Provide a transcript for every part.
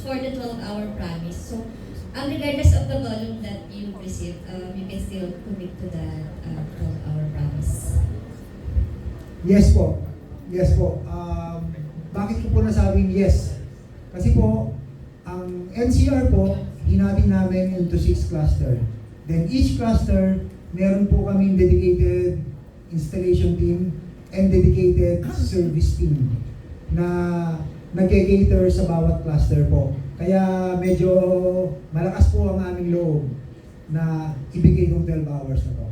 for the 12-hour promise. So, regardless of the volume that you receive, you can still commit to the 12-hour promise. Yes po. Yes po. Bakit ko po nasabing yes? Kasi po, ang NCR po, hinati namin into 6 cluster. Then each cluster, meron po kaming dedicated installation team and dedicated service team na nag-cater sa bawat cluster po. Kaya medyo malakas po ang aming loob na ibigay ng 12 hours na to.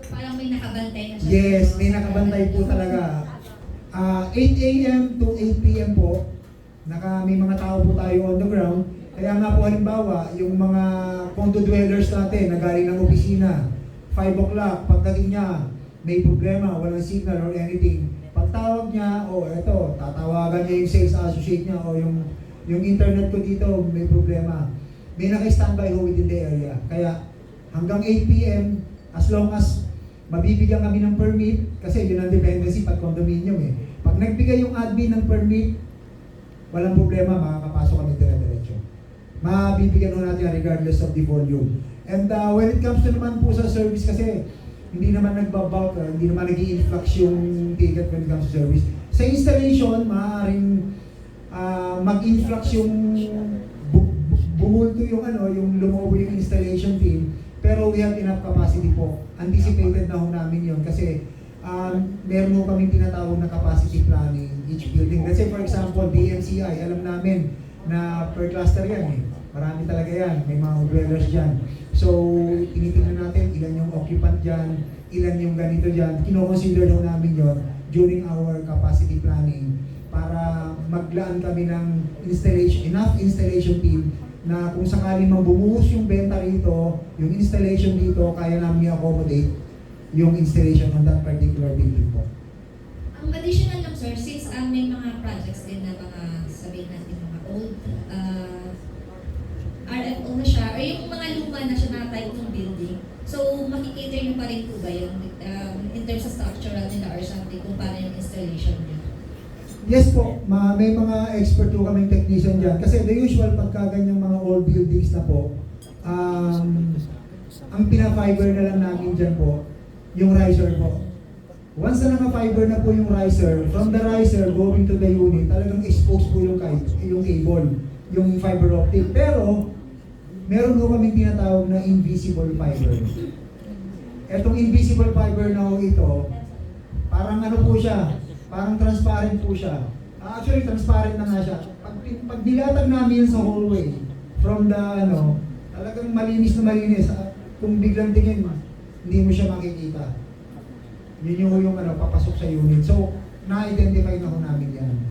So parang may nakabantay na siya. Yes, may nakabantay po talaga. 8 a.m. to 8 p.m. po, may mga tao po tayo on the ground. Kaya nga po halimbawa, yung mga condo dwellers natin na galing ng opisina, 5 o'clock, pagdating niya, may problema, walang signal or anything. Pagtawag niya, eto, tatawagan niya yung sales associate niya o yung internet ko dito, may problema. May naka-standby ho within the area. Kaya hanggang 8 p.m., as long as mabibigyan kami ng permit, kasi yun ang dependency pag condominium eh. Pag nagbigay yung admin ng permit, walang problema, makakapasok kami dire-diretso. Mabibigyan ho natin regardless of the volume. And when it comes to naman po sa service kasi, hindi naman nagbabulk, hindi naman nag-i-influx yung ticket when it comes to service. Sa installation, maaaring mag-influx yung bumulto yung lumobo yung installation team, pero we have enough capacity po. Anticipated na ho namin yun kasi meron ho kaming tinatawag na capacity planning each building. Let's say for example, DMCI, alam namin na per cluster yan eh. Marami talaga yan, may mga dwellers dyan. So, tinitingnan natin ilan yung occupant dyan, ilan yung ganito dyan. Kino-consider daw namin yon during our capacity planning para maglaan kami ng enough installation team na kung sakaling bumuhos yung benta rito, yung installation dito, kaya namin i-accommodate yung installation on that particular building po. Ang additional lang sir, since may mga projects din na mga sabihin natin mga old RFO na siya, or yung mga luma na siya na type ng building, so makikater nyo pa rin po ba yun in terms of structural nila or something kung paano yung installation nyo? Yes po, may mga expert po kaming technician dyan. Kasi the usual pagka ganyang mga old buildings na po, ang pina-fiber na lang namin dyan po, yung riser po. Once na naka-fiber na po yung riser, from the riser going to the unit, talagang exposed po yung cable, yung fiber optic. Pero, meron po kaming tinatawag na invisible fiber. Etong invisible fiber na ho ito, parang ano po siya, parang transparent po siya. Actually, transparent na nga siya. Pag nilatag namin sa hallway, from the talagang malinis na malinis. Kung biglang tingin, hindi mo siya makikita. Yun yung papasok sa unit. So, na-identify na ho namin yan.